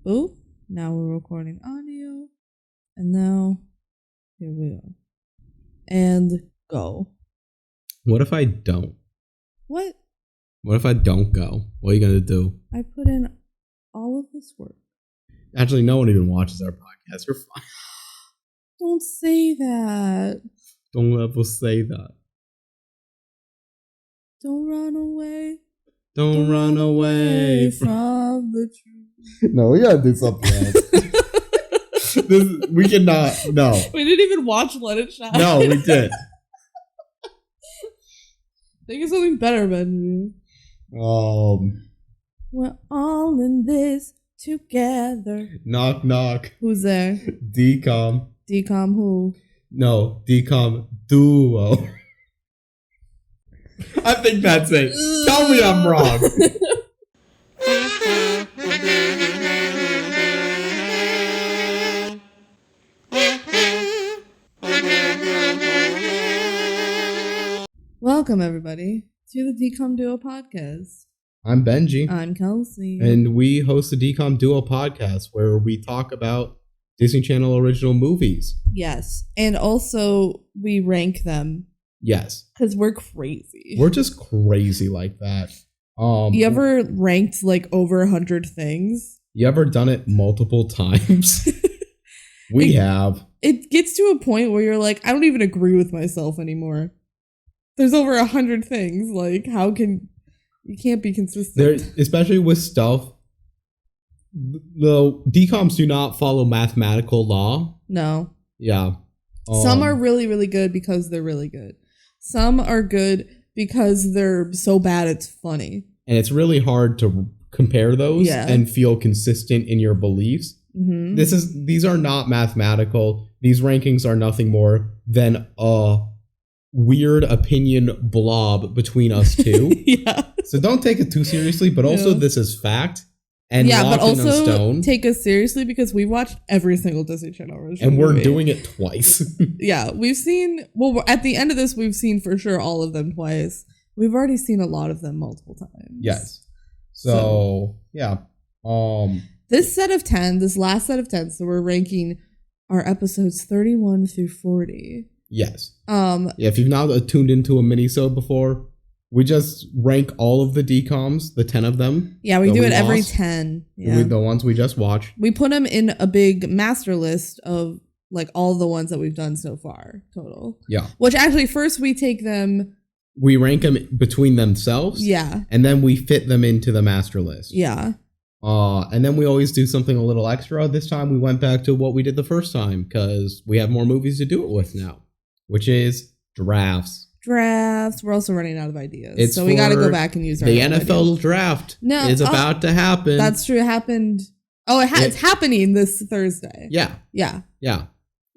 Oh, now we're recording audio. And now, here we go. And go. What if I don't? What? What if I don't go? What are you going to do? I put in all of this work. Actually, no one even watches our podcast. You're fine. Don't say that. Don't ever say that. Don't run away. Don't run away from the truth. No, we gotta do something else. We cannot. No. We didn't even watch Let It Shine. No, we did. Think of something better, Ben. We're all in this together. Knock, knock. Who's there? DCOM. DCOM who? No, DCOM duo. I think that's it. Tell me I'm wrong. Welcome, everybody, to the DCOM Duo podcast. I'm Benji. I'm Kelsey. And we host the DCOM Duo podcast where we talk about Disney Channel original movies. Yes. And also, we rank them. Yes. Because we're crazy. We're just crazy like that. You ever ranked like over 100 things? You ever done it multiple times? We have. It gets to a point where you're like, I don't even agree with myself anymore. There's over 100 things. Like, you can't be consistent. Especially with stuff. The DCOMs do not follow mathematical law. No. Yeah. Some are really, really good because they're really good. Some are good because they're so bad it's funny. And it's really hard to compare those and feel consistent in your beliefs. Mm-hmm. These are not mathematical. These rankings are nothing more than a weird opinion blob between us two. Yeah. So don't take it too seriously, but also this is fact. And but also take us seriously because we've watched every single Disney Channel original and we're movie. doing it twice. Yeah, we've seen, at the end of this, we've seen for sure all of them twice. We've already seen a lot of them multiple times. Yes. So yeah. This last set of 10, so we're ranking our episodes 31 through 40. Yes. If you've not tuned into a Minisode before, we just rank all of the DCOMs, the 10 of them. Yeah, we do it every 10. Yeah. The ones we just watched. We put them in a big master list of like all the ones that we've done so far, total. Yeah. Which actually first we take them. We rank them between themselves. Yeah. And then we fit them into the master list. Yeah. And then we always do something a little extra. This time we went back to what we did the first time because we have more movies to do it with now, which is drafts. We're also running out of ideas, so we got to go back and use our the NFL ideas. Draft. No, is about to happen. That's true. It happened. It's happening this Thursday. Yeah.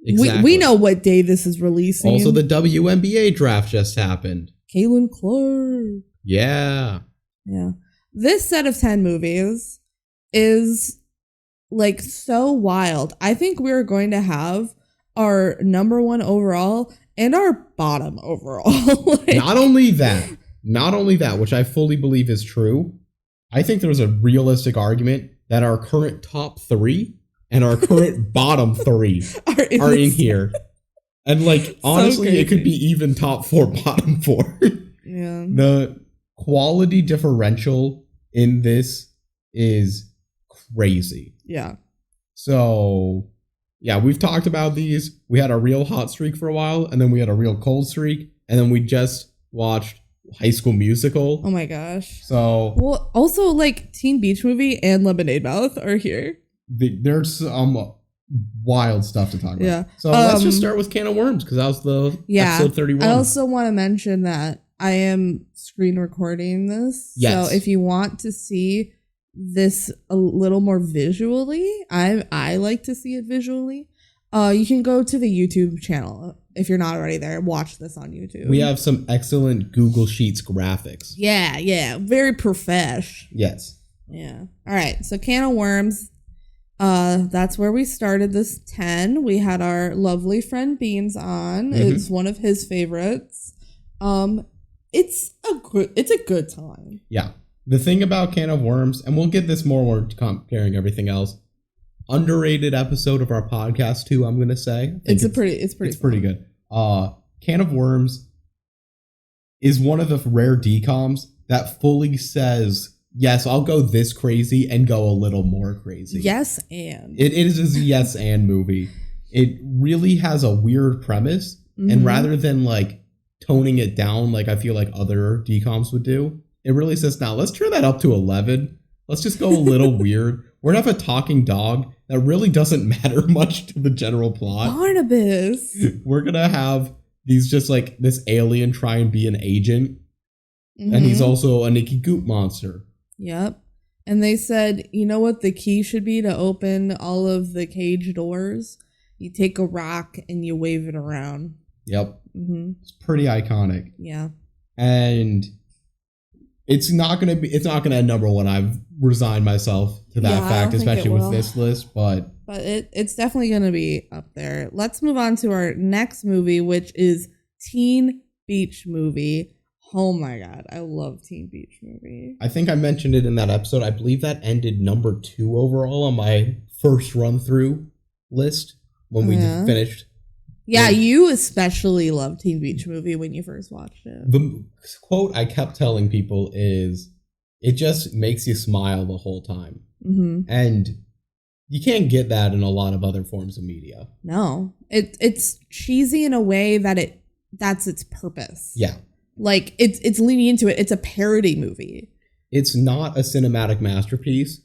Exactly. We know what day this is releasing. Also, the WNBA draft just happened. Caitlin Clark. Yeah. This set of 10 movies is like so wild. I think we're going to have our number one overall and our bottom overall. Not only that, which I fully believe is true, I think there's a realistic argument that our current top 3 and our current bottom 3 are in here. And like, honestly, it could be even top 4, bottom 4. Yeah. The quality differential in this is crazy. Yeah. So... yeah, we've talked about these. We had a real hot streak for a while, and then we had a real cold streak, and then we just watched High School Musical. Oh my gosh. So... well, also, like, Teen Beach Movie and Lemonade Mouth are here. There's some wild stuff to talk about. Yeah. So let's just start with Can of Worms, because that was the episode 31. I also want to mention that I am screen recording this. Yes. So if you want to see this a little more visually, I like to see it visually, you can go to the YouTube channel if you're not already there. Watch this on YouTube. We have some excellent Google Sheets graphics. Yeah, very profesh. Yes. Yeah. All right, so Can of Worms, that's where we started this 10. We had our lovely friend Beans on. Mm-hmm. It's one of his favorites. It's a good time. Yeah. The thing about Can of Worms, and we'll get this more when we're comparing everything else, underrated episode of our podcast too, I'm gonna say. It's pretty good. Can of Worms is one of the rare DCOMs that fully says, yes, I'll go this crazy and go a little more crazy. Yes, and. It is a yes and movie. It really has a weird premise, and rather than like toning it down like I feel like other DCOMs would do, it really says, now let's turn that up to 11. Let's just go a little weird. We're gonna have a talking dog that really doesn't matter much to the general plot. Barnabas. We're gonna have these just like this alien try and be an agent, and he's also a Nicky Goop monster. Yep. And they said, you know what the key should be to open all of the cage doors? You take a rock and you wave it around. Yep. It's pretty iconic. Yeah. And it's not gonna end number one. I've resigned myself to that fact, especially with this list, but it's definitely gonna be up there. Let's move on to our next movie, which is Teen Beach Movie. Oh my god, I love Teen Beach Movie. I think I mentioned it in that episode. I believe that ended number 2 overall on my first run through list when we finished. Yeah, you especially loved Teen Beach Movie when you first watched it. The quote I kept telling people is, it just makes you smile the whole time. And you can't get that in a lot of other forms of media. No. It's cheesy in a way that that's its purpose. Yeah. Like, it's leaning into it. It's a parody movie. It's not a cinematic masterpiece.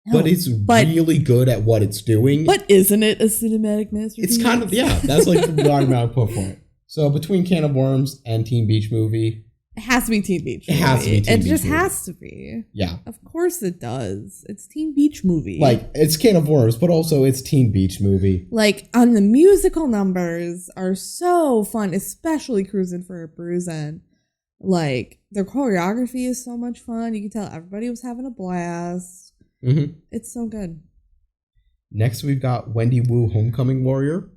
No, but it's really good at what it's doing. But isn't it a cinematic masterpiece? It's kind of, yeah, that's like the argument I put for it. So between Can of Worms and Teen Beach Movie. It has to be Teen Beach Movie. It has to be Teen Beach Movie. It just has to be. Yeah. Of course it does. It's Teen Beach Movie. Like, it's Can of Worms, but also it's Teen Beach Movie. Like, the musical numbers are so fun, especially Cruisin' for a Bruisin'. Like, their choreography is so much fun. You can tell everybody was having a blast. It's so good. Next, we've got Wendy Wu, Homecoming Warrior.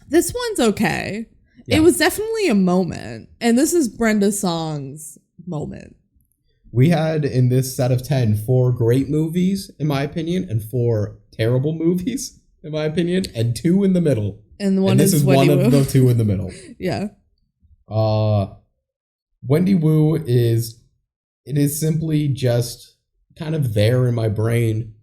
This one's okay. Yeah. It was definitely a moment. And this is Brenda Song's moment. We had in this set of 10, 4 great movies, in my opinion, and 4 terrible movies, in my opinion, and 2 in the middle. And this is one of the 2 in the middle. Yeah. Wendy Wu is simply just kind of there in my brain.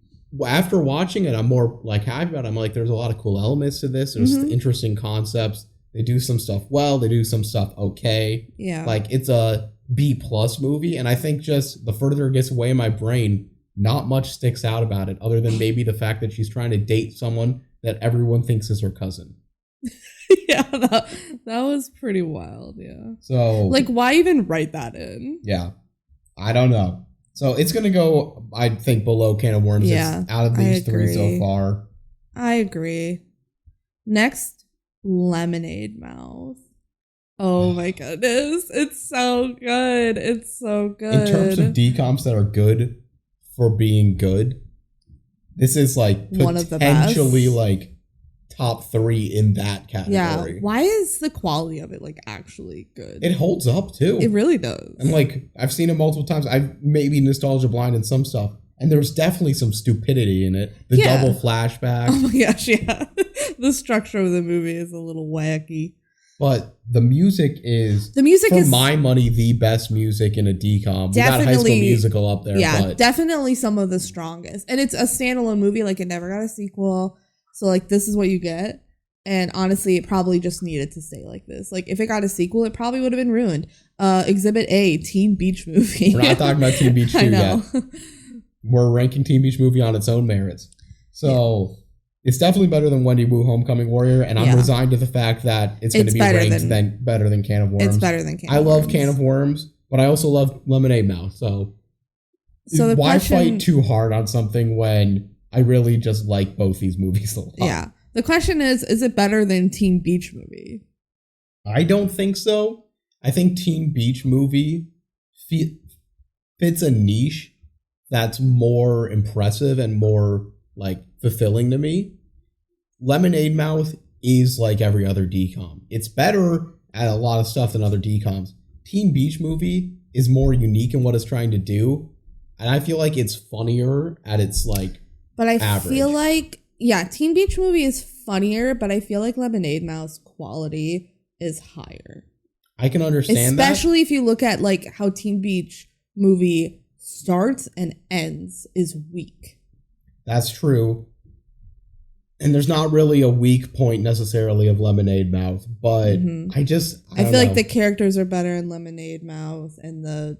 After watching it, I'm more like happy about it. I'm like, there's a lot of cool elements to this. There's interesting concepts. They do some stuff well. They do some stuff okay. Yeah. Like, it's a B+ movie. And I think just the further it gets away in my brain, not much sticks out about it other than maybe the fact that she's trying to date someone that everyone thinks is her cousin. Yeah, that was pretty wild. Yeah. So, like, why even write that in? Yeah. I don't know. So it's going to go, I think, below Can of Worms. Yeah, out of these 3 so far. I agree. Next, Lemonade Mouth. Oh my goodness. It's so good. It's so good. In terms of DCOMs that are good for being good, this is like one of the potentially best. Like top 3 in that category. Yeah. Why is the quality of it like actually good? It holds up too. It really does. And like, I've seen it multiple times. I've maybe nostalgia blind in some stuff. And there's definitely some stupidity in it. The double flashback. Oh my gosh, yeah. The structure of the movie is a little wacky. But the music is, for my money, the best music in a DCOM. We got High School Musical up there. Yeah, but definitely some of the strongest. And it's a standalone movie. Like, it never got a sequel. So, like, this is what you get. And honestly, it probably just needed to stay like this. Like, if it got a sequel, it probably would have been ruined. Exhibit A, Teen Beach Movie. We're not talking about Teen Beach 2 yet. We're ranking Teen Beach Movie on its own merits. So, it's definitely better than Wendy Wu, Homecoming Warrior. And I'm resigned to the fact that it's going to be ranked better than Can of Worms. It's better than Can of Worms. I love Can of Worms, but I also love Lemonade Mouth. So why fight too hard on something when I really just like both these movies a lot? Yeah. The question is it better than Teen Beach Movie? I don't think so. I think Teen Beach Movie fits a niche that's more impressive and more like fulfilling to me. Lemonade Mouth is like every other DCOM. It's better at a lot of stuff than other DCOMs. Teen Beach Movie is more unique in what it's trying to do. And I feel like it's funnier at its like But I average. feel like yeah, Teen Beach Movie is funnier, but I feel like Lemonade Mouth's quality is higher. I can understand that. Especially if you look at like how Teen Beach Movie starts and ends is weak. That's true. And there's not really a weak point necessarily of Lemonade Mouth, but I feel like the characters are better in Lemonade Mouth and the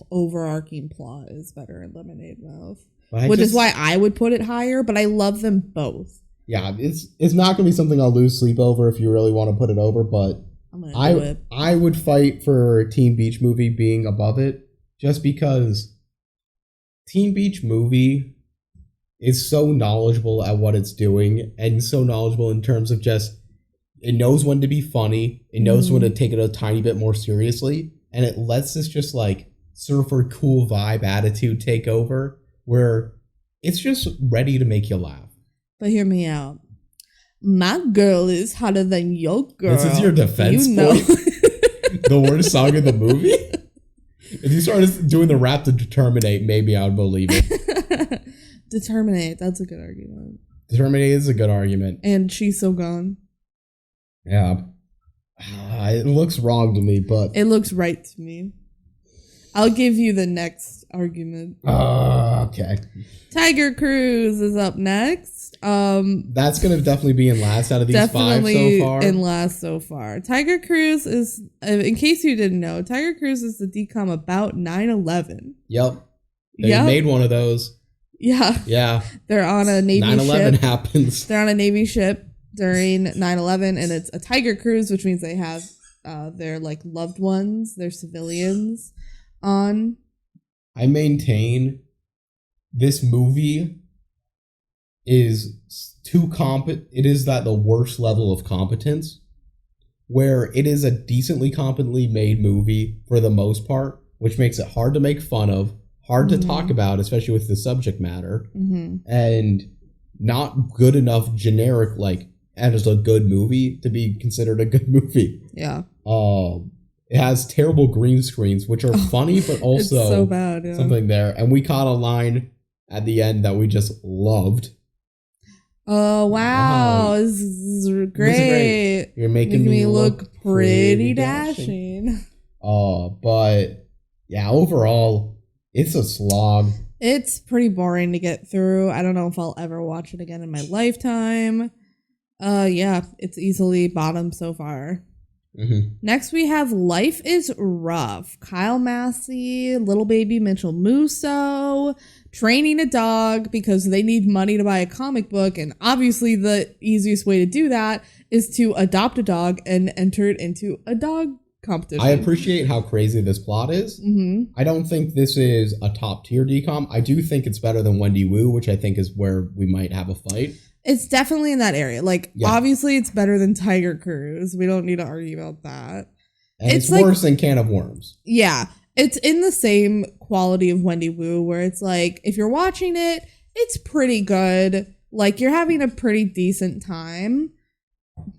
overarching plot is better in Lemonade Mouth. Which is why I would put it higher, but I love them both. Yeah, it's not going to be something I'll lose sleep over if you really want to put it over, but I would fight for Teen Beach Movie being above it just because Teen Beach Movie is so knowledgeable at what it's doing and so knowledgeable in terms of just it knows when to be funny, it knows when to take it a tiny bit more seriously, and it lets this just like surfer cool vibe attitude take over where it's just ready to make you laugh. But hear me out. My girl is hotter than your girl. This is your defense point? The worst song in the movie? If you started doing the rap to Determinate, maybe I would believe it. Determinate, that's a good argument. Determinate is a good argument. And She's So Gone. Yeah. It looks wrong to me, but... It looks right to me. I'll give you the next argument. Okay. Tiger Cruise is up next. That's going to definitely be in last out of these 5 so far. In last so far. Tiger Cruise is, in case you didn't know, Tiger Cruise is the DCOM about 9/11. Yep. They made one of those. Yeah. Yeah. They're on a Navy ship. 9/11 happens. They're on a Navy ship during 9/11, and it's a Tiger Cruise, which means they have their like loved ones, their civilians on. I maintain this movie is too competent. It is that the worst level of competence where it is a decently competently made movie for the most part, which makes it hard to make fun of, hard to talk about, especially with the subject matter, and not good enough generic, like, and it's a good movie to be considered a good movie. Yeah. It has terrible green screens, which are funny, but also it's so bad, something there. And we caught a line at the end that we just loved. Oh, wow. This is great. You're making me look pretty dashing. But yeah, overall, it's a slog. It's pretty boring to get through. I don't know if I'll ever watch it again in my lifetime. Yeah, it's easily bottom so far. Next we have Life is Rough. Kyle Massey, little baby Mitchell Musso, training a dog because they need money to buy a comic book, and obviously the easiest way to do that is to adopt a dog and enter it into a dog competition. I appreciate how crazy this plot is. I don't think this is a top tier DCOM. I do think it's better than Wendy Wu, which I think is where we might have a fight. It's definitely in that area. Like, obviously, it's better than Tiger Cruise. We don't need to argue about that. And it's worse than Can of Worms. Yeah. It's in the same quality of Wendy Wu, where it's like, if you're watching it, it's pretty good. Like, you're having a pretty decent time.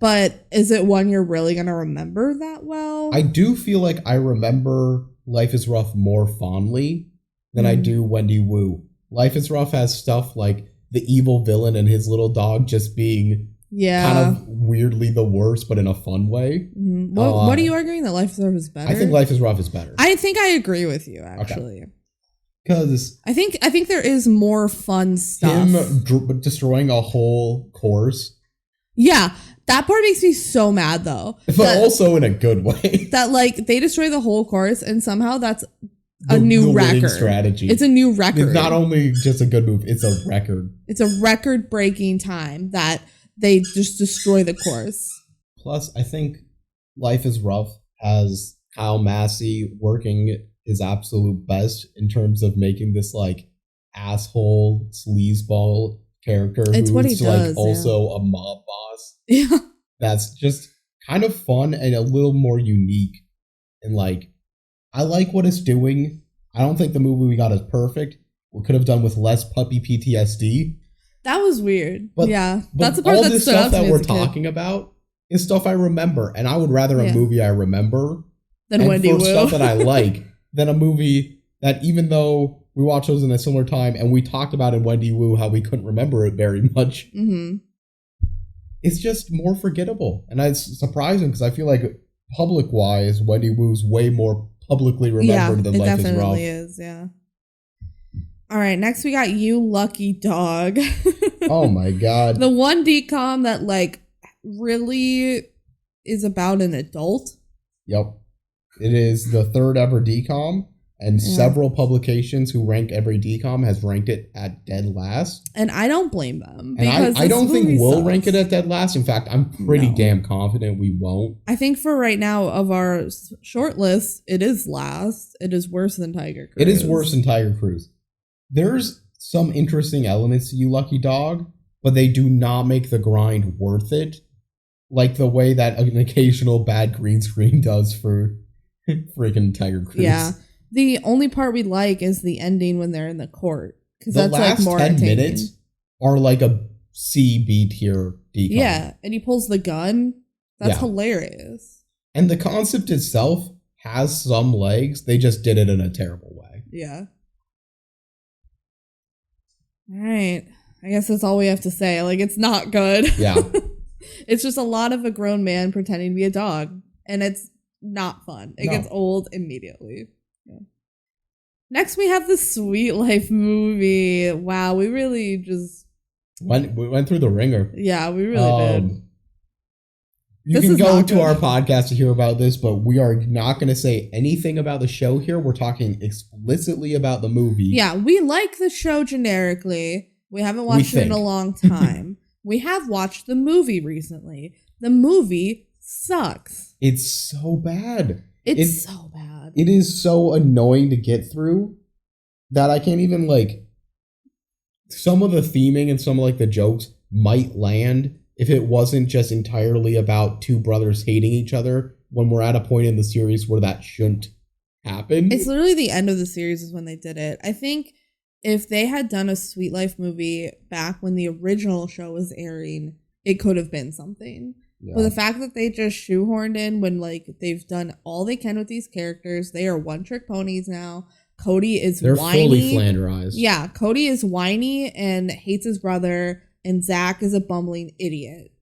But is it one you're really going to remember that well? I do feel like I remember Life is Rough more fondly than I do Wendy Wu. Life is Rough has stuff like the evil villain and his little dog just being kind of weirdly the worst, but in a fun way. What are you arguing, that Life is Rough is better? I think Life is Rough is better. I think I agree with you, actually. Because I think there is more fun stuff. Him destroying a whole course. Yeah, that part makes me so mad, though. But also in a good way. That, like, they destroy the whole course, and somehow that's a new record strategy. It's a new record. It's not only just a good move, it's a record. It's a record-breaking time that they just destroy the course. Plus, I think Life is Rough has Kyle Massey working his absolute best in terms of making this, like, asshole sleazeball character it's who's what he does, also a mob boss. Yeah. That's just kind of fun and a little more unique. And, like, I like what it's doing. I don't think the movie we got is perfect. We could have done with less puppy PTSD. That was weird. But that's the part all that this stood out stuff to me that we're as a kid. talking about is stuff I remember, and I would rather a movie I remember than Wendy Wu stuff that I like than a movie that, even though We watched those in a similar time, and we talked about in Wendy Wu how we couldn't remember it very much. Mm-hmm. It's just more forgettable. And it's surprising because I feel like public-wise, Wendy Wu's way more publicly remembered than Life is Rough. It definitely is, yeah. All right, next we got You Lucky Dog. Oh my god. The one DCOM that, like, really is about an adult. Yep. It is the third ever DCOM, and several publications who rank every DCOM has ranked it at dead last. And I don't blame them. And I don't think we'll rank it at dead last. In fact, I'm pretty damn confident we won't. I think for right now, of our short list, it is last. It is worse than Tiger Cruise. It is worse than Tiger Cruise. There's some interesting elements to You Lucky Dog, but they do not make the grind worth it. Like the way that an occasional bad green screen does for freaking Tiger Cruise. Yeah. The only part we like is the ending when they're in the court. Because that's like more last 10 entertaining. minutes are like a C, B tier DCOM. Yeah, and he pulls the gun. That's hilarious. And the concept itself has some legs. They just did it in a terrible way. Yeah. All right. I guess that's all we have to say. Like, it's not good. Yeah. It's just a lot of a grown man pretending to be a dog. And it's not fun. It gets old immediately. Yeah. Next, we have the Sweet Life movie. Wow, we really just... We went through the ringer. Yeah, we really did. You can go to our podcast to hear about this, but we are not going to say anything about the show here. We're talking explicitly about the movie. Yeah, we like the show generically. We haven't watched it in a long time. We have watched the movie recently. The movie sucks. It's so bad. It's so bad. It is so annoying to get through that I can't even, like... Some of the theming and some of, like, the jokes might land if it wasn't just entirely about two brothers hating each other when we're at a point in the series where that shouldn't happen. It's literally the end of the series is when they did it. I think if they had done a Sweet Life movie back when the original show was airing, it could have been something. Yeah. But the fact that they just shoehorned in when, like, they've done all they can with these characters, they are one-trick ponies now. Cody is whiny. They're fully flanderized. Yeah, Cody is whiny and hates his brother. And Zach is a bumbling idiot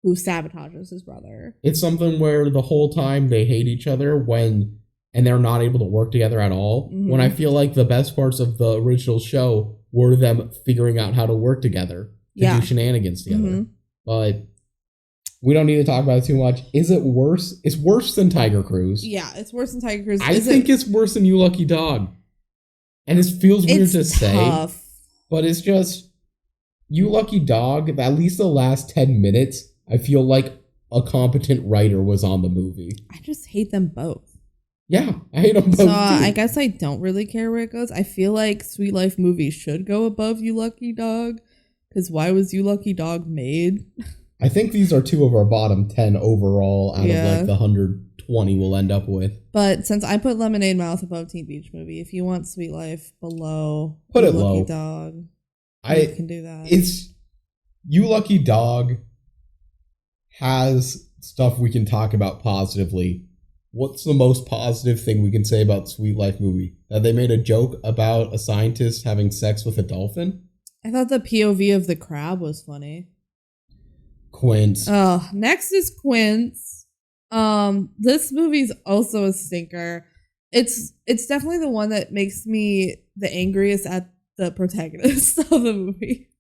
who sabotages his brother. It's something where the whole time they hate each other and they're not able to work together at all. Mm-hmm. When I feel like the best parts of the original show were them figuring out how to work together to do shenanigans together. Mm-hmm. But we don't need to talk about it too much. Is it worse? It's worse than Tiger Cruise. Yeah, it's worse than Tiger Cruise. I think it's worse than You Lucky Dog. And it feels weird to say, but it's just... You Lucky Dog, at least the last 10 minutes, I feel like a competent writer was on the movie. I just hate them both. Yeah, I hate them both too. I guess I don't really care where it goes. I feel like Sweet Life movies should go above You Lucky Dog. Because why was You Lucky Dog made? I think these are two of our bottom 10 overall out of like the 120 we'll end up with. But since I put Lemonade Mouth above Teen Beach Movie, if you want Sweet Life below put it You Lucky low. Dog... I can do that. It's You Lucky Dog has stuff we can talk about positively. What's the most positive thing we can say about Sweet Life movie? That they made a joke about a scientist having sex with a dolphin? I thought the POV of the crab was funny. Quince. Oh, next is Quince. This movie's also a stinker. It's definitely the one that makes me the angriest at the protagonist of the movie.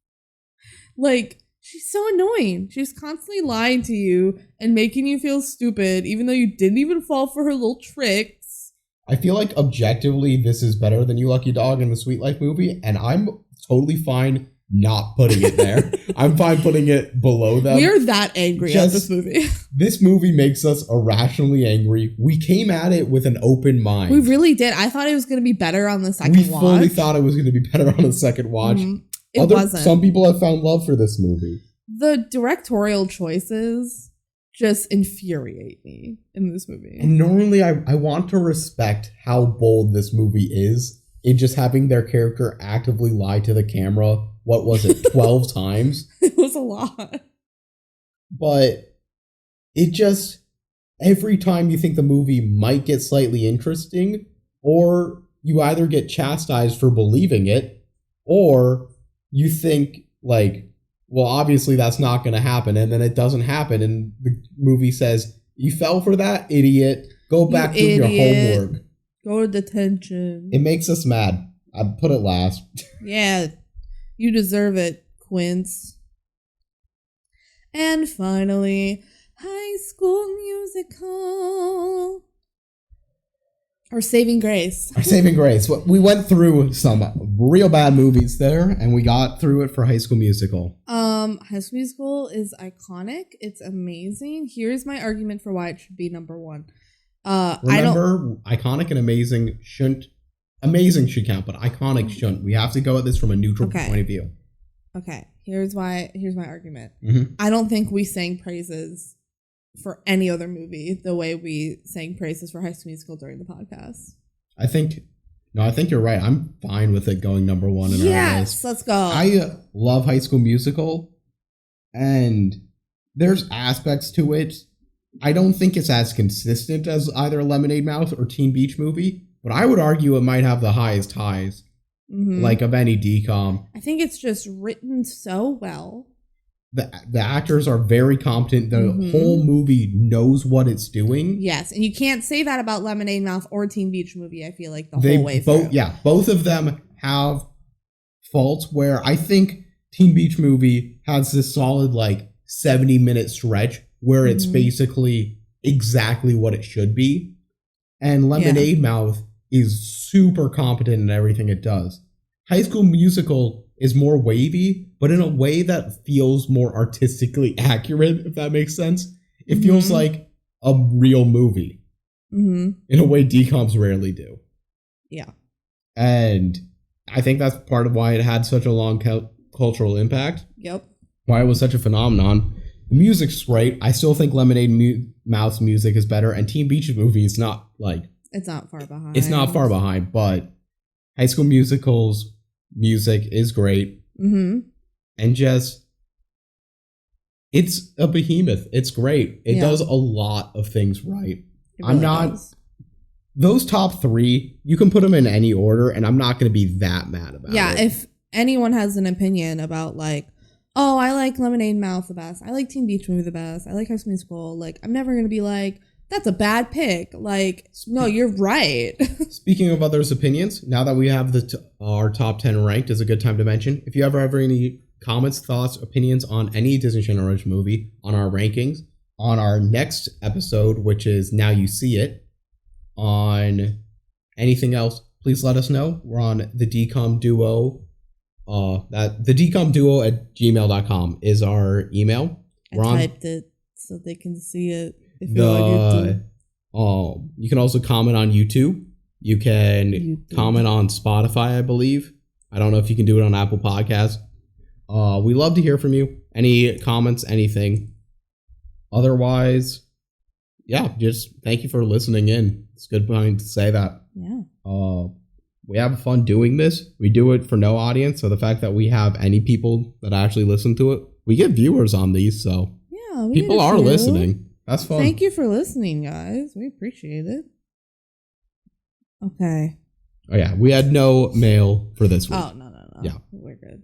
Like, she's so annoying. She's constantly lying to you and making you feel stupid, even though you didn't even fall for her little tricks. I feel like objectively this is better than You Lucky Dog and the Sweet Life movie, and I'm totally fine not putting it there. I'm fine putting it below them. We're that angry at this movie. This movie makes us irrationally angry. We came at it with an open mind. We really did. I thought it was going to be better on the second watch. We fully thought it was going to be better on the second watch. Mm-hmm. It wasn't. Some people have found love for this movie. The directorial choices just infuriate me in this movie. And normally I want to respect how bold this movie is in just having their character actively lie to the camera. What was it, 12 times? It was a lot. But it just, every time you think the movie might get slightly interesting, or you either get chastised for believing it, or you think like, well, obviously that's not going to happen, and then it doesn't happen, and the movie says, you fell for that, idiot. Go back to your homework. Go to detention. It makes us mad. I'd put it last. Yeah, you deserve it, Quince. And finally, High School Musical. Or Saving Grace. Or Saving Grace. We went through some real bad movies there, and we got through it for High School Musical. High School Musical is iconic. It's amazing. Here's my argument for why it should be number one. Remember, iconic and amazing shouldn't... Amazing should count, but iconic shouldn't. We have to go at this from a neutral point of view. Okay. Here's my argument. Mm-hmm. I don't think we sang praises for any other movie the way we sang praises for High School Musical during the podcast. I think you're right. I'm fine with it going number one in our list. Yes, let's go. I love High School Musical, and there's aspects to it. I don't think it's as consistent as either Lemonade Mouth or Teen Beach Movie, but I would argue it might have the highest highs, like of any DCOM. I think it's just written so well. The actors are very competent. The whole movie knows what it's doing. Yes, and you can't say that about Lemonade Mouth or Teen Beach Movie, I feel like, whole way through. Yeah, both of them have faults where I think Teen Beach Movie has this solid, 70-minute stretch where it's basically exactly what it should be. And Lemonade Mouth is super competent in everything it does. High School Musical is more wavy, but in a way that feels more artistically accurate, if that makes sense. It feels like a real movie in a way DCOMs rarely do. Yeah. And I think that's part of why it had such a long cultural impact. Yep. Why it was such a phenomenon. The music's great. I still think Lemonade Mouth's music is better, and Teen Beach's movie is not it's not far behind. It's not far behind, but High School Musical's music is great. And just, it's a behemoth. It's great. It does a lot of things right. Those top three, you can put them in any order, and I'm not going to be that mad about it. Yeah, if anyone has an opinion about oh, I like Lemonade Mouth the best, I like Teen Beach Movie the best, I like High School Musical, I'm never going to be that's a bad pick. No, you're right. Speaking of others' opinions, now that we have our top 10 ranked, is a good time to mention, if you ever have any comments, thoughts, opinions on any Disney Channel original movie, on our rankings, on our next episode, which is Now You See It, on anything else, please let us know. We're on the DCOM Duo. The DCOM Duo at gmail.com is our email. I typed it so they can see it. If you're on YouTube. You can also comment on YouTube. You can comment on Spotify, I believe. I don't know if you can do it on Apple Podcasts. We love to hear from you. Any comments, anything. Otherwise, just thank you for listening in. It's a good point to say that. Yeah. We have fun doing this. We do it for no audience. So the fact that we have any people that actually listen to it, we get viewers on these. So people are listening. That's fun. Thank you for listening, guys. We appreciate it. Okay. Oh, yeah. We had no mail for this week. Oh, no. Yeah. We're good.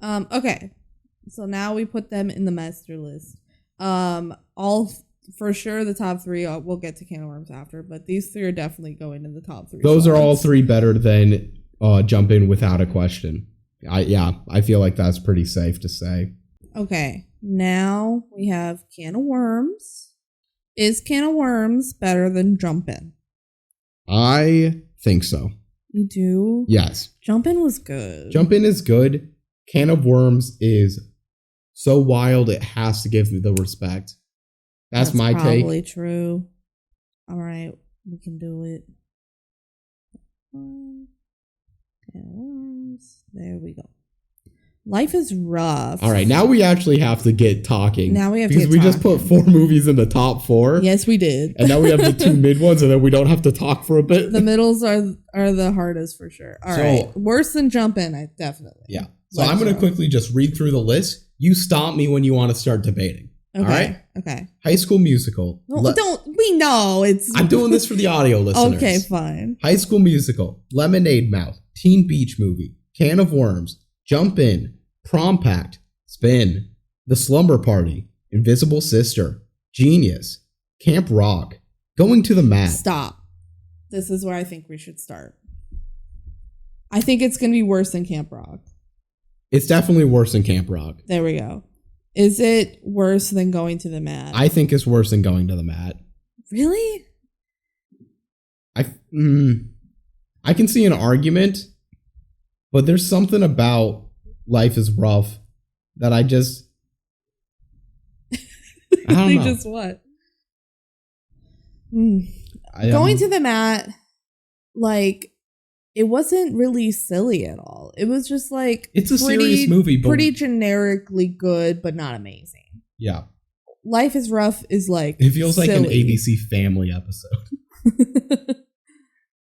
Okay. So now we put them in the master list. For sure, the top three, we'll get to Can of Worms after, but these three are definitely going in the top three. Those are all three better than Jump In Without a Question. I feel like that's pretty safe to say. Okay. Now we have Can of Worms. Is Can of Worms better than Jump In? I think so. You do? Yes. Jump In was good. Jump In is good. Can of Worms is so wild it has to give me the respect. That's my take. Probably true. All right. We can do it. Can of Worms. There we go. Life is rough. All right, now we actually have to get talking. Now we have to because we just put 4 movies in the top 4. Yes, we did. And now we have the 2 mid ones, and then we don't have to talk for a bit. The middles are the hardest for sure. All right, worse than Jump In, I definitely. Yeah. So I'm going to quickly just read through the list. You stop me when you want to start debating. Okay. All right? Okay. High School Musical. We know it's... I'm doing this for the audio listeners. Okay, fine. High School Musical, Lemonade Mouth, Teen Beach Movie, Can of Worms, Jump In, Prom Pact, Spin, The Slumber Party, Invisible Sister, Genius, Camp Rock, Going to the Mat. Stop. This is where I think we should start. I think it's going to be worse than Camp Rock. It's definitely worse than Camp Rock. There we go. Is it worse than Going to the Mat? I think it's worse than Going to the Mat. Really? I can see an argument, but there's something about Life is Rough that I just... I don't know. Just what? Going to the Mat, like, it wasn't really silly at all. It was just like... It's a serious movie, but... pretty generically good, but not amazing. Yeah. Life is Rough is like... It feels silly. like an ABC Family episode.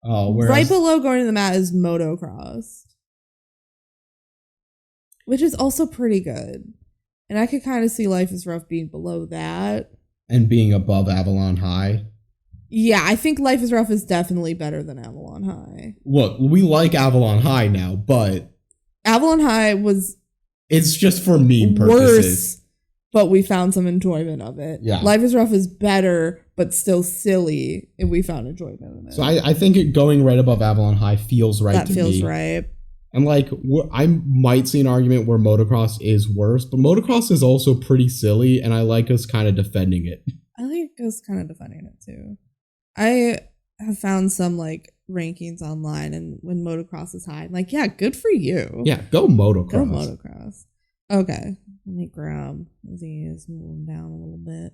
Right below Going to the Mat is Motocross, which is also pretty good. And I could kind of see Life is Rough being below that. And being above Avalon High. Yeah, I think Life is Rough is definitely better than Avalon High. Look, we like Avalon High now, but... Avalon High was... It's just for meme purposes. Worse, but we found some enjoyment of it. Yeah. Life is Rough is better, but still silly, and we found enjoyment in it. So I think it going right above Avalon High feels right to me. That feels right. And like, I might see an argument where Motocross is worse, but Motocross is also pretty silly, and I like us kind of defending it. I like us kind of defending it too. I have found some like rankings online, and when Motocross is high, I'm like, yeah, good for you. Yeah, go Motocross. Go Motocross. Okay, let me grab these, move them down a little bit.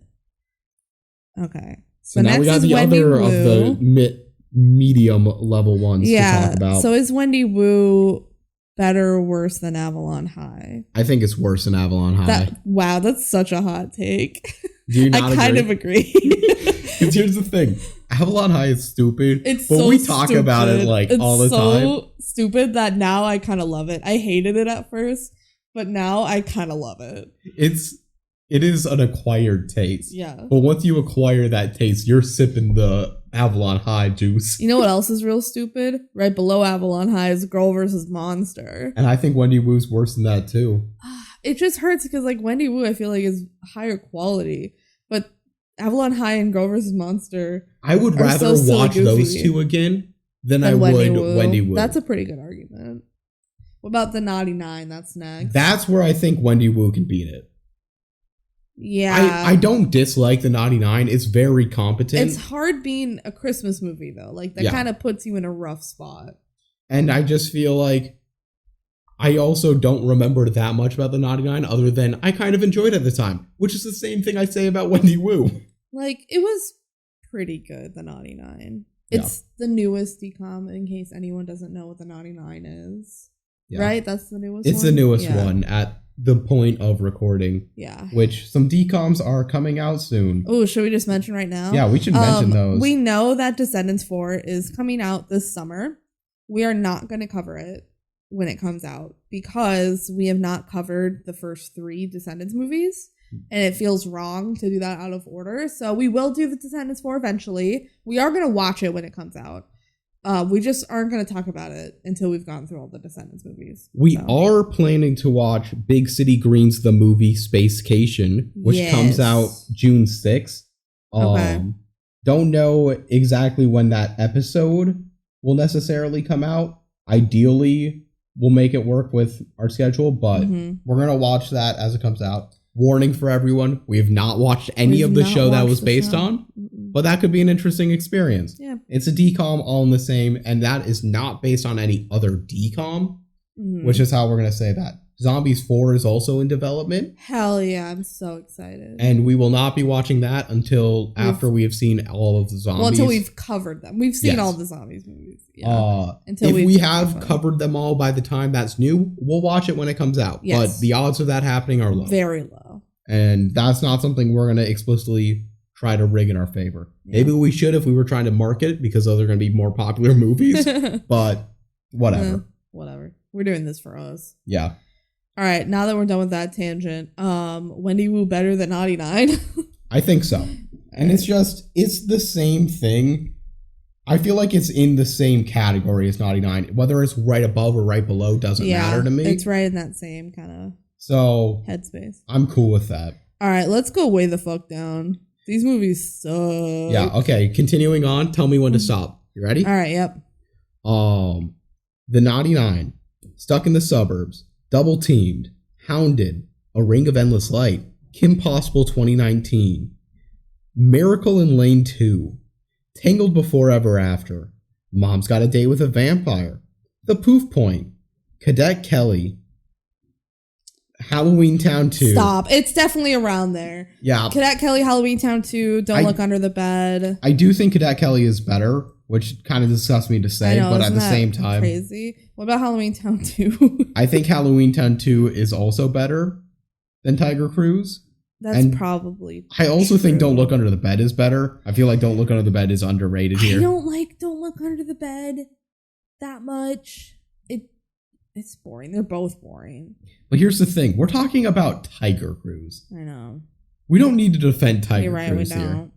Okay, so now we got the other of the medium level ones to talk about. So is Wendy Wu better or worse than Avalon High? I think it's worse than Avalon High. Wow, that's such a hot take. Do you not I kind of agree. Because here's the thing. Avalon High is stupid. It's but so we talk stupid. about it like it's all the time. It's so stupid that now I kind of love it. I hated it at first, but now I kind of love it. It is an acquired taste. Yeah. But once you acquire that taste, you're sipping the Avalon High juice. You know what else is real stupid? Right below Avalon High is Girl vs. Monster. And I think Wendy Wu's worse than that too. It just hurts because like Wendy Wu I feel like is higher quality. But Avalon High and Girl vs. Monster, I would rather watch those two again than I would Wendy Wu. That's a pretty good argument. What about the Naughty Nine? That's next. That's where I think Wendy Wu can beat it. Yeah. I don't dislike the Naughty Nine. It's very competent. It's hard being a Christmas movie though. Like that kind of puts you in a rough spot. And I just feel like I also don't remember that much about the Naughty Nine other than I kind of enjoyed it at the time, which is the same thing I say about Wendy Wu. Like, it was pretty good, the Naughty Nine. It's the newest DCOM, in case anyone doesn't know what the Naughty Nine is. Yeah. Right? That's the newest one? It's the newest one at the point of recording. Yeah. Which some DCOMs are coming out soon. Oh, should we just mention right now? Yeah, we should mention those. We know that Descendants 4 is coming out this summer. We are not going to cover it when it comes out because we have not covered the first 3 Descendants movies. And it feels wrong to do that out of order. So we will do the Descendants 4 eventually. We are going to watch it when it comes out. We just aren't going to talk about it until we've gone through all the Descendants movies. We are planning to watch Big City Greens, the movie Spacecation, which comes out June 6th. Okay. Don't know exactly when that episode will necessarily come out. Ideally, we'll make it work with our schedule, but we're going to watch that as it comes out. Warning for everyone, we have not watched any of the show that was based on, but that could be an interesting experience. Yeah. It's a DCOM all in the same, and that is not based on any other DCOM, which is how we're going to say that. Zombies 4 is also in development. Hell yeah, I'm so excited. And we will not be watching that until after we have seen all of the zombies. Well, until we've covered them. We've seen all the zombies movies. Yeah. If we have covered them all by the time that's new, we'll watch it when it comes out. Yes. But the odds of that happening are low. Very low. And that's not something we're going to explicitly try to rig in our favor. Yeah. Maybe we should if we were trying to market it because those are going to be more popular movies. But whatever. Whatever. We're doing this for us. Yeah. All right, now that we're done with that tangent, Wendy Wu better than Naughty 9? I think so. And it's the same thing. I feel like it's in the same category as Naughty 9. Whether it's right above or right below doesn't matter to me. It's right in that same kind of headspace. I'm cool with that. All right, let's go way the fuck down. These movies suck. Yeah, okay. Continuing on, tell me when to stop. You ready? All right, yep. The Naughty 9, Stuck in the Suburbs, Double Teamed, Hounded, A Ring of Endless Light, Kim Possible 2019, Miracle in Lane 2, Tangled Before Ever After, Mom's Got a Date with a Vampire, The Poof Point, Cadet Kelly, Halloween Town 2. Stop. It's definitely around there. Yeah. Cadet Kelly, Halloween Town 2, Don't Look Under the Bed. I do think Cadet Kelly is better, which kind of disgusts me to say, but at the same time. Crazy. What about Halloween Town 2? I think Halloween Town 2 is also better than Tiger Cruise. That's probably I also think Don't Look Under the Bed is better. I feel like Don't Look Under the Bed is underrated here. I don't like Don't Look Under the Bed that much. It's boring. They're both boring. But here's the thing. We're talking about Tiger Cruise. I know. We don't need to defend Tiger Cruise we don't. here.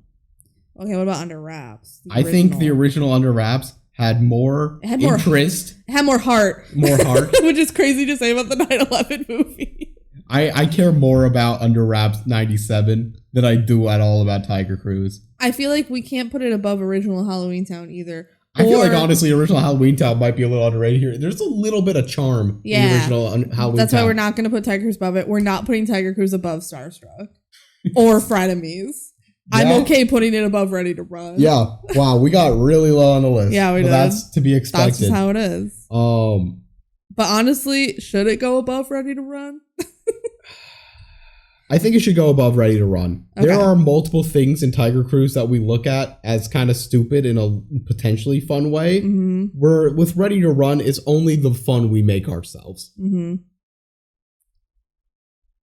Okay, what about Under Wraps? I think the original Under Wraps had more interest. It had more heart. More heart. Which is crazy to say about the 9/11 movie. I care more about Under Wraps 97 than I do at all about Tiger Cruise. I feel like we can't put it above original Halloween Town either. I feel like, honestly, original Halloween Town might be a little underrated here. There's a little bit of charm in the original Halloween Town. That's why we're not going to put Tiger Cruise above it. We're not putting Tiger Cruise above Starstruck or Frenemies. Yeah. I'm okay putting it above Ready to Run. Yeah. Wow, we got really low on the list. Yeah, we did. That's to be expected. That's just how it is. But honestly, should it go above Ready to Run? I think it should go above Ready to Run. Okay. There are multiple things in Tiger Cruise that we look at as kind of stupid in a potentially fun way. Mm-hmm. Where with Ready to Run, it's only the fun we make ourselves. Mm-hmm.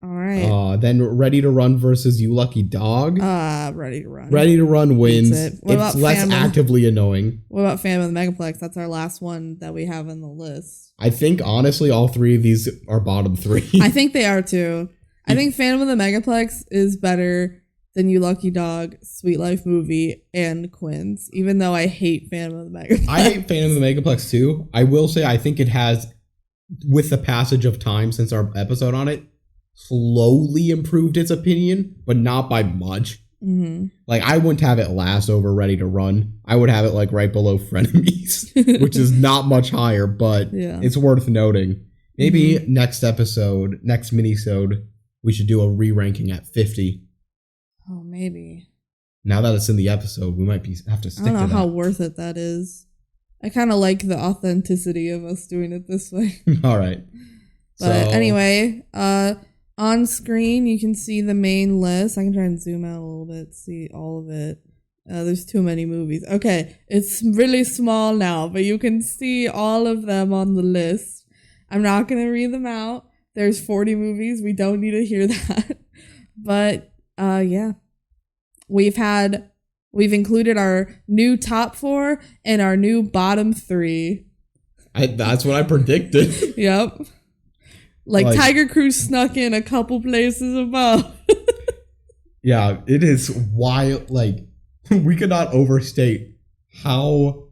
All right. Then Ready to Run versus You Lucky Dog. Ready to Run. Ready to Run wins. It's less actively annoying. What about Phantom of the Megaplex? That's our last one that we have on the list. I think, honestly, all three of these are bottom three. I think they are, too. I think Phantom of the Megaplex is better than You Lucky Dog, Sweet Life Movie, and Quins, even though I hate Phantom of the Megaplex. I hate Phantom of the Megaplex, too. I will say I think it has, with the passage of time since our episode on it, slowly improved its opinion, but not by much. Mm-hmm. Like, I wouldn't have it last over Ready to Run. I would have it, like, right below Frenemies, which is not much higher, but it's worth noting. Maybe next episode, next minisode, we should do a re-ranking at 50. Oh, maybe. Now that it's in the episode, we might have to stick to that. I don't know how worth it that is. I kind of like the authenticity of us doing it this way. All right. But anyway, on screen, you can see the main list. I can try and zoom out a little bit, see all of it. There's too many movies. Okay, it's really small now, but you can see all of them on the list. I'm not going to read them out. There's 40 movies. We don't need to hear that. But, yeah. We've included our new top 4 and our new bottom 3. That's what I predicted. Yep. Like Tiger Cruise snuck in a couple places above. Yeah, it is wild. Like, we could not overstate how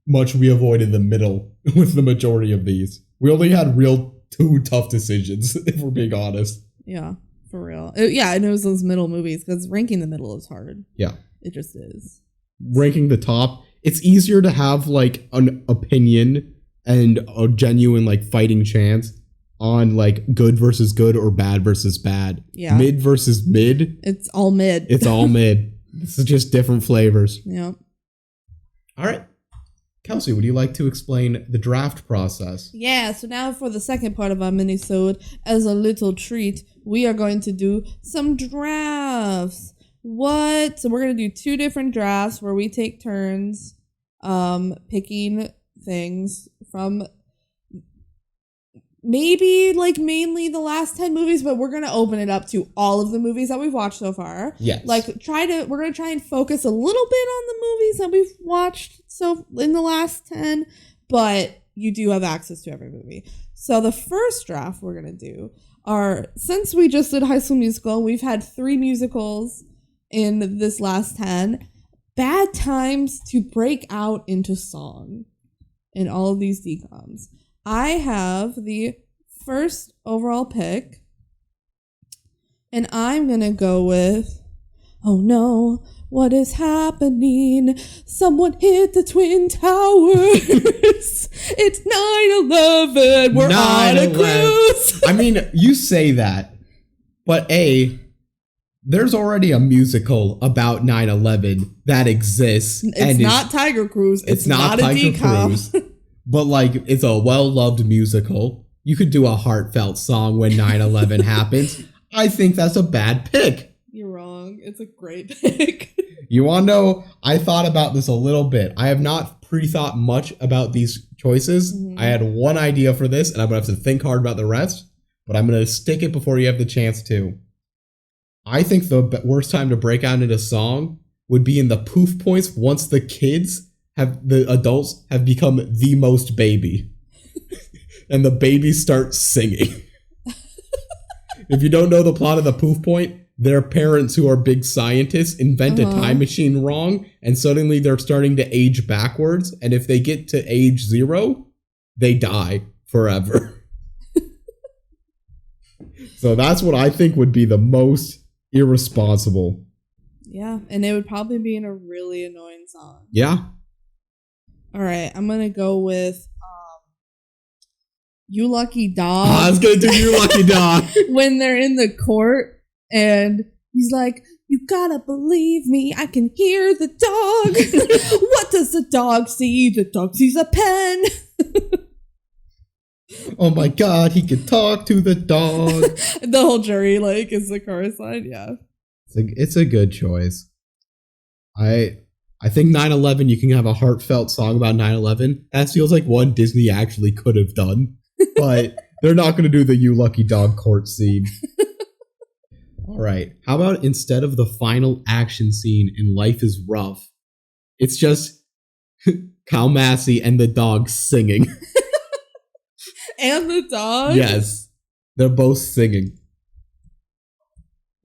much we avoided the middle with the majority of these. We only had 2 tough decisions, if we're being honest. Yeah, for real. And it was those middle movies, because ranking the middle is hard. Yeah. It just is. Ranking the top, it's easier to have, like, an opinion and a genuine, like, fighting chance on, like, good versus good or bad versus bad. Yeah. Mid versus mid. It's all mid. It's all mid. It's just different flavors. Yep. All right. Kelsey, would you like to explain the draft process? Yeah, so now for the second part of our minisode, as a little treat, we are going to do some drafts. What? So we're going to do 2 different drafts where we take turns picking things from maybe like mainly the last 10 movies, but we're going to open it up to all of the movies that we've watched so far. Yes. Like we're going to try and focus a little bit on the movies that we've watched so in the last 10, but you do have access to every movie. So the first draft we're going to do are, since we just did High School Musical, we've had 3 musicals in this last 10. Bad times to break out into song in all of these DCOMs. I have the first overall pick, and I'm going to go with, oh no, what is happening? Someone hit the Twin Towers. It's 9/11. We're on a cruise. I mean, you say that, but there's already a musical about 9/11 that exists. It's not Tiger Cruise. It's not a DCOM. But like, it's a well-loved musical. You could do a heartfelt song when 9/11 happens. I think that's a bad pick. You're wrong. It's a great pick. You want to know, I thought about this a little bit. I have not pre-thought much about these choices. Mm-hmm. I had one idea for this, and I'm going to have to think hard about the rest, but I'm going to stick it before you have the chance to. I think the worst time to break out into song would be in the poof points once the adults have become the most baby. And the babies start singing. If you don't know the plot of the poof point, their parents who are big scientists invent a time machine wrong, and suddenly they're starting to age backwards, and if they get to age 0, they die forever. So that's what I think would be the most irresponsible. Yeah, and it would probably be in a really annoying song. Yeah. All right, I'm going to go with You Lucky Dog. I was going to do You Lucky Dog. When they're in the court and he's like, you gotta believe me, I can hear the dog. What does the dog see? The dog sees a pen. Oh my God, he can talk to the dog. The whole jury is the chorus line. Yeah, it's a good choice. I think 9/11, you can have a heartfelt song about 9/11. That feels like one Disney actually could have done, but they're not going to do the You Lucky Dog court scene. All right, how about instead of the final action scene in Life is Rough, it's just Kyle Massey and the dog singing. And the dog? Yes, they're both singing.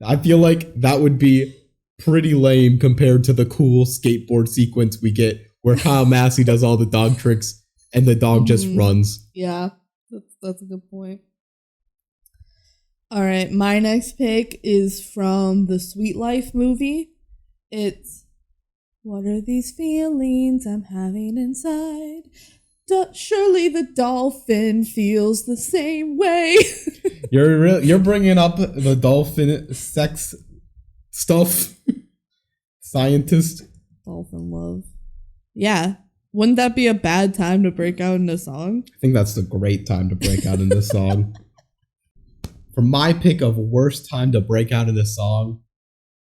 I feel like that would be pretty lame compared to the cool skateboard sequence we get where Kyle Massey does all the dog tricks and the dog just runs. Yeah, that's a good point. All right, my next pick is from the Sweet Life movie. It's, what are these feelings I'm having inside? Surely the dolphin feels the same way. You're bringing up the dolphin sex stuff. Scientist. Dolphin love. Yeah. Wouldn't that be a bad time to break out in a song? I think that's a great time to break out in this song. For my pick of worst time to break out in a song,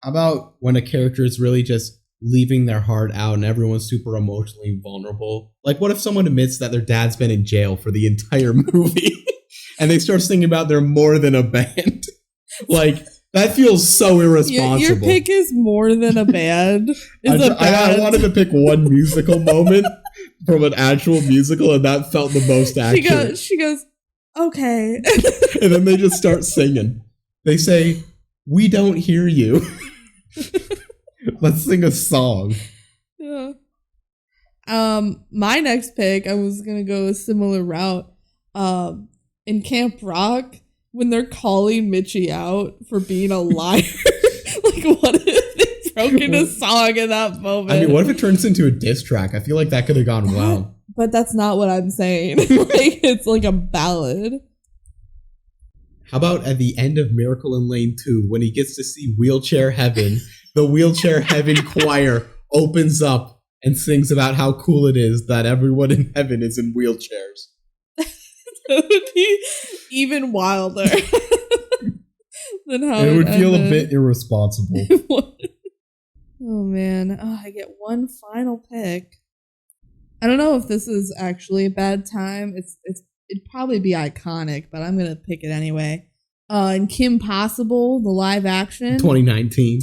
how about when a character is really just leaving their heart out and everyone's super emotionally vulnerable? Like, what if someone admits that their dad's been in jail for the entire movie and they start singing about they're more than a band? Like, that feels so irresponsible. Your pick is more than a band. I wanted to pick one musical moment from an actual musical, and that felt the most accurate. She goes, okay. And then they just start singing. They say, we don't hear you. Let's sing a song. Yeah. My next pick, I was gonna go a similar route. In Camp Rock, when they're calling Mitchie out for being a liar. Like, what if they broke into song in that moment? I mean, what if it turns into a diss track? I feel like that could have gone well. But that's not what I'm saying. It's like a ballad. How about at the end of Miracle in Lane 2, when he gets to see Wheelchair Heaven, the Wheelchair Heaven choir opens up and sings about how cool it is that everyone in heaven is in wheelchairs. That would be even wilder than how it would feel a bit irresponsible. Oh man, I get one final pick. I don't know if this is actually a bad time. It'd probably be iconic, but I'm gonna pick it anyway. In Kim Possible, the live action, 2019.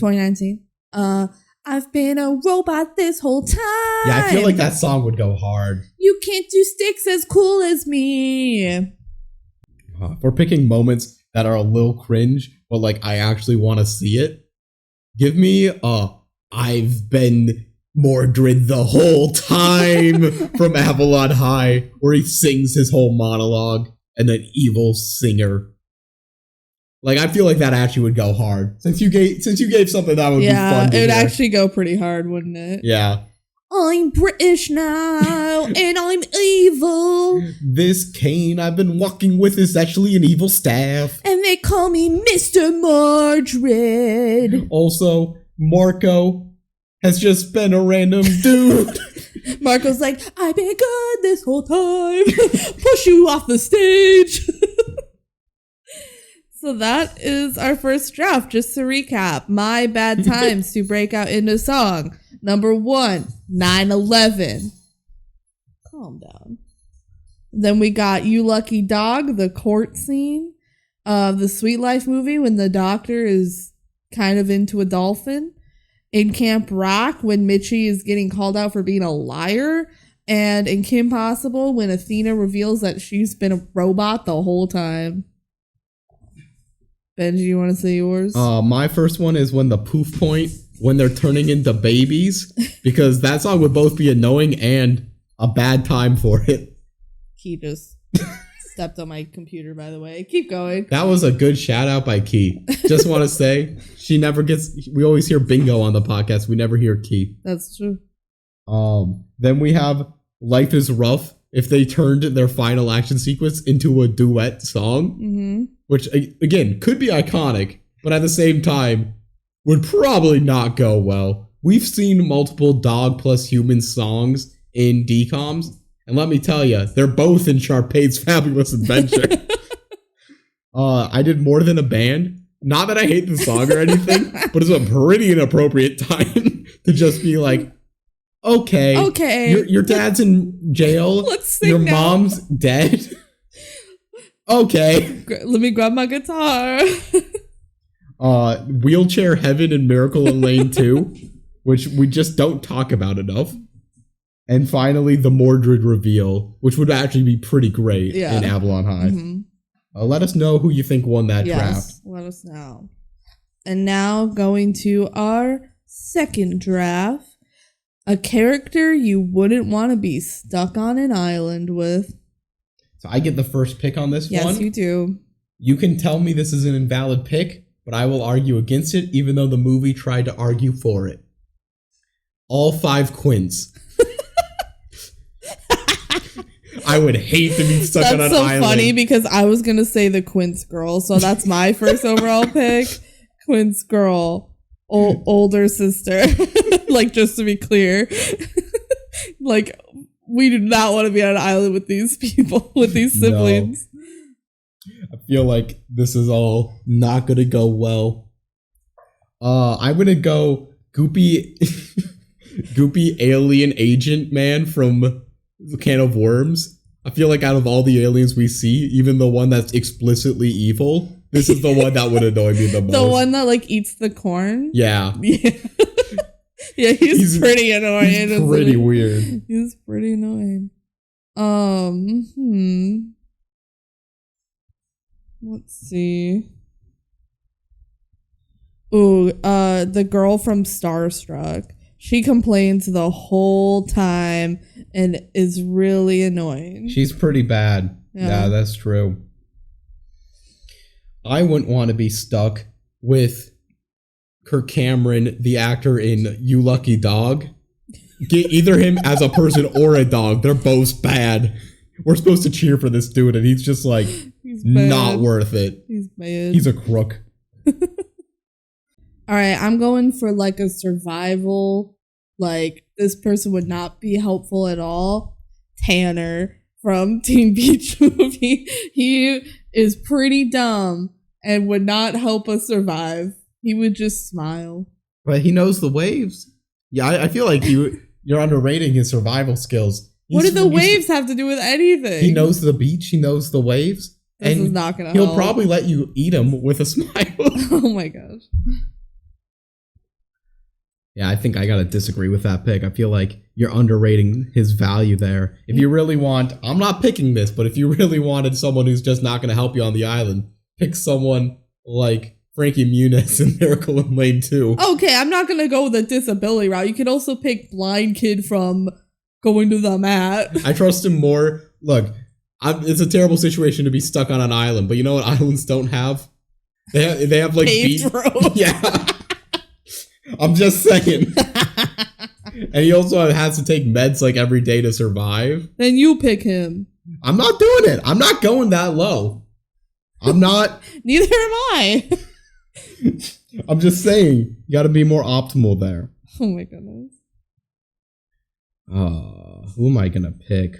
I've been a robot this whole time. Yeah, I feel like that song would go hard. You can't do sticks as cool as me. If we're picking moments that are a little cringe, but like I actually want to see it, give me I've been Mordred the whole time from Avalon High, where he sings his whole monologue and then evil singer. Like, I feel like that actually would go hard. Since you gave something that would be fun to it would hear. actually go pretty hard, wouldn't it? Yeah. I'm British now, and I'm evil. This cane I've been walking with is actually an evil staff. And they call me Mr. Mordred. Also, Marco has just been a random dude. Marco's like, I've been good this whole time. Push you off the stage. So that is our first draft. Just to recap, my bad times to break out into song. Number 1, 9/11. Calm down. Then we got You Lucky Dog, the court scene of the Sweet Life movie when the doctor is kind of into a dolphin. In Camp Rock, when Mitchie is getting called out for being a liar. And in Kim Possible, when Athena reveals that she's been a robot the whole time. Benji, you want to say yours? My first one is when the poof point, when they're turning into babies, because that song would both be annoying and a bad time for it. Key just stepped on my computer, by the way. Keep going. That was a good shout out by Key. Just want to say, she never gets, we always hear bingo on the podcast. We never hear Key. That's true. Then we have Life is Rough. If they turned their final action sequence into a duet song, which again could be iconic, but at the same time would probably not go well. We've seen multiple dog plus human songs in DCOMs, and let me tell you, they're both in Sharpade's Fabulous Adventure. I did More Than a Band. Not that I hate the song or anything, but it's a pretty inappropriate time to just be like, okay. Your dad's in jail. Let's sing Your now. mom's dead. Okay. Let me grab my guitar. Wheelchair Heaven and Miracle in Lane 2, which we just don't talk about enough. And finally, the Mordred reveal, which would actually be pretty great in Avalon High. Let us know who you think won that draft. Let us know. And now going to our second draft. A character you wouldn't want to be stuck on an island with. So I get the first pick on this one. Yes, you do. You can tell me this is an invalid pick, but I will argue against it, even though the movie tried to argue for it. All 5 Quints. I would hate to be stuck on an island. That's so funny because I was going to say the Quince girl. So that's my first overall pick. Quince girl. Older sister. Like, just to be clear. Like, we do not want to be on an island with these people, with these siblings. No. I feel like this is all not going to go well. I'm going to go goopy alien agent man from Can of Worms. I feel like out of all the aliens we see, even the one that's explicitly evil, this is the one that would annoy me the most. The one that, like, eats the corn? Yeah. Yeah, he's pretty annoying. He's pretty weird. He's pretty annoying. Let's see. Ooh, the girl from Starstruck. She complains the whole time and is really annoying. She's pretty bad. Yeah, that's true. I wouldn't want to be stuck with Kirk Cameron, the actor in You Lucky Dog. Get either him as a person or a dog. They're both bad. We're supposed to cheer for this dude, and he's just like, not worth it. He's bad. He's a crook. All right, I'm going for like a survival, like this person would not be helpful at all. Tanner from Teen Beach Movie. He is pretty dumb and would not help us survive. He would just smile. But he knows the waves. Yeah, I feel like you're underrating his survival skills. What do the waves have to do with anything? He knows the beach. He knows the waves. This is not going to help. He'll probably let you eat him with a smile. Oh my gosh. Yeah, I think I gotta disagree with that pick. I feel like you're underrating his value there. If you really want, I'm not picking this, but if you really wanted someone who's just not gonna help you on the island, pick someone like Frankie Muniz in Miracle in Lane 2. Okay, I'm not gonna go with the disability route. You could also pick blind kid from Going to the Mat. I trust him more. Look, it's a terrible situation to be stuck on an island, but you know what islands don't have? They have like paved roads. Yeah. I'm just saying. And he also has to take meds like every day to survive. Then you pick him. I'm not doing it. I'm not going that low. I'm not. Neither am I. I'm just saying, you gotta be more optimal there. Oh my goodness. Who am I gonna pick?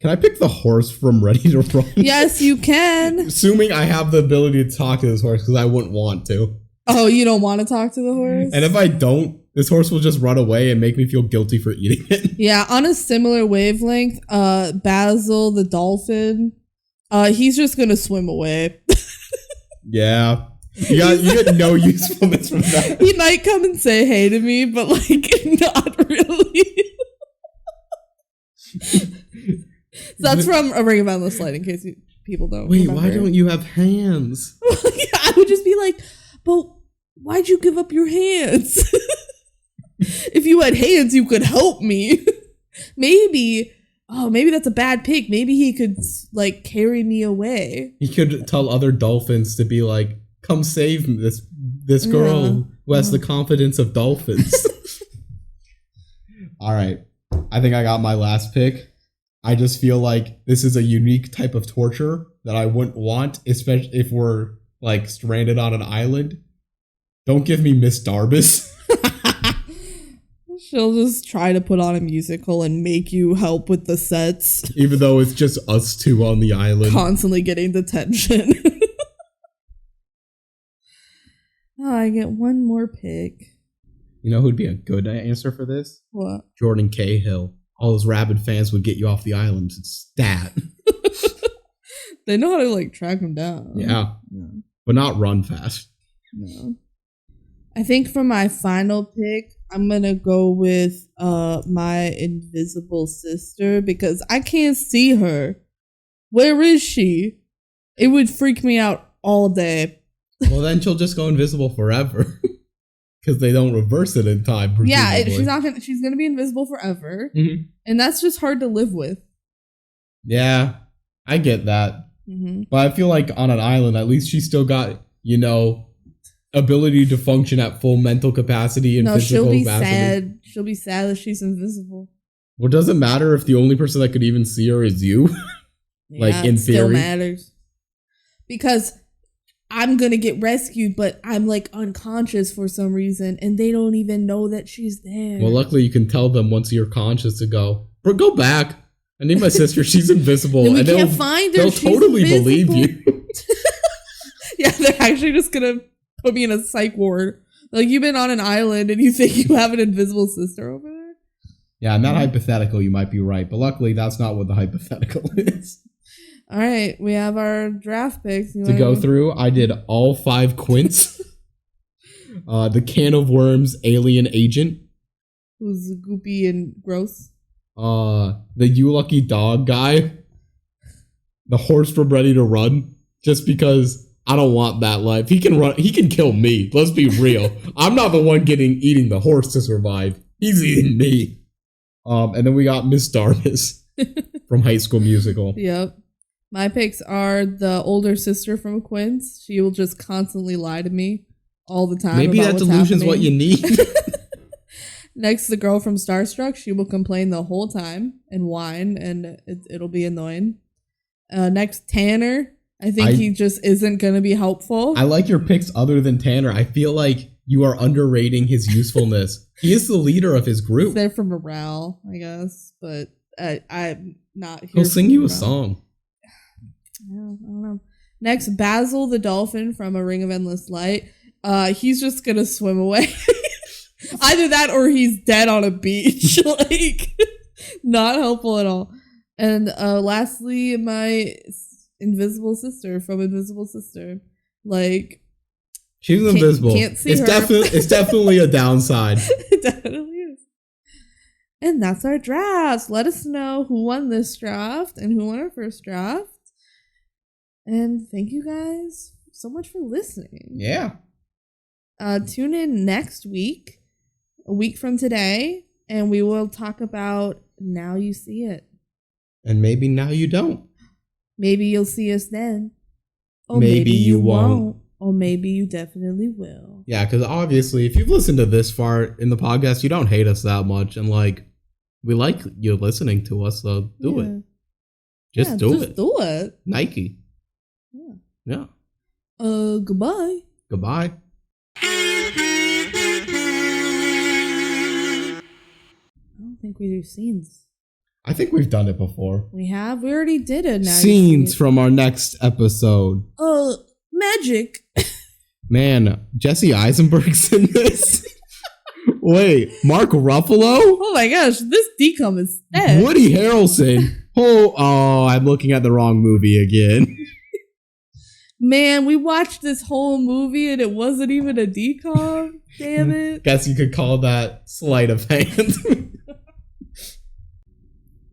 Can I pick the horse from Ready to Run? Yes, you can. Assuming I have the ability to talk to this horse, because I wouldn't want to. Oh, you don't want to talk to the horse? And if I don't, this horse will just run away and make me feel guilty for eating it. Yeah, on a similar wavelength, Basil the dolphin, he's just gonna swim away. Yeah. You get no usefulness from that. He might come and say hey to me, but like not really. So that's from A Ring of Endless Light, in case people don't Wait, remember. why don't you have hands? Yeah, I would just be like, but why'd you give up your hands? If you had hands, you could help me. Maybe that's a bad pick. Maybe he could like carry me away. He could tell other dolphins to be like, come save this girl who has the confidence of dolphins. All right. I think I got my last pick. I just feel like this is a unique type of torture that I wouldn't want, especially if we're like stranded on an island. Don't give me Miss Darbus. She'll just try to put on a musical and make you help with the sets. Even though it's just us two on the island. Constantly getting detention. Oh, I get one more pick. You know who'd be a good answer for this? What? Jordan Cahill. All those rabid fans would get you off the island. It's stat. They know how to like track him down. Yeah. But not run fast. No. I think for my final pick, I'm gonna go with my invisible sister because I can't see her. Where is she? It would freak me out all day. Well, then she'll just go invisible forever. Because they don't reverse it in time. Presumably. Yeah, she's gonna be invisible forever. Mm-hmm. And that's just hard to live with. Yeah, I get that. Mm-hmm. But I feel like on an island, at least she still got, ability to function at full mental capacity and physical capacity. Sad. She'll be sad that she's invisible. Well, does it matter if the only person that could even see her is you? Like, in theory. It still matters. Because I'm gonna get rescued, but I'm like unconscious for some reason, and they don't even know that she's there. Well, luckily you can tell them once you're conscious to go back. I need my sister. She's invisible. And we can't find her. They'll totally believe you. Yeah, they're actually just gonna put me in a psych ward. Like, you've been on an island and you think you have an invisible sister over there? Yeah, in that hypothetical, you might be right. But luckily, that's not what the hypothetical is. All right, we have our draft picks. To go through, I did all 5 Quints. The Can of Worms alien agent. Who's goopy and gross. The You Lucky Dog guy. The horse from Ready to Run. Just because I don't want that life. He can run. He can kill me. Let's be real. I'm not the one eating the horse to survive. He's eating me. And then we got Miss Darkness from High School Musical. Yep. My picks are the older sister from Quince. She will just constantly lie to me all the time. Maybe that delusion's what you need. Next, the girl from Starstruck. She will complain the whole time and whine, and it'll be annoying. Next, Tanner. I think he just isn't going to be helpful. I like your picks other than Tanner. I feel like you are underrating his usefulness. He is the leader of his group. He's there for morale, I guess, but I'm not here. He'll sing you a song. I don't know. Next, Basil the dolphin from A Ring of Endless Light. He's just gonna swim away. Either that or he's dead on a beach. Like, not helpful at all. And lastly, my invisible sister from Invisible Sister. Like, She's invisible. Can't see it's her. It's definitely a downside. It definitely is. And that's our draft. Let us know who won this draft and who won our first draft. And thank you guys so much for listening. Yeah. Tune in next week, a week from today, and we will talk about Now You See It. And maybe now you don't. Maybe you'll see us then. Or maybe you won't. Or maybe you definitely will. Yeah, because obviously, if you've listened to this far in the podcast, you don't hate us that much. And, like, we like you listening to us, so do it. Just do it. Nike. Yeah. Goodbye. Goodbye. I don't think we do scenes. I think we've done it before. We have? We already did it. Now Scenes from our next episode. Magic. Man, Jesse Eisenberg's in this. Wait, Mark Ruffalo? Oh my gosh, this DCOM is dead. Woody Harrelson. Oh, I'm looking at the wrong movie again. Man, we watched this whole movie and it wasn't even a DCOM. Damn it. Guess you could call that sleight of hand.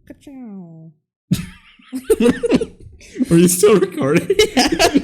Ka-chow. Are you still recording? Yeah.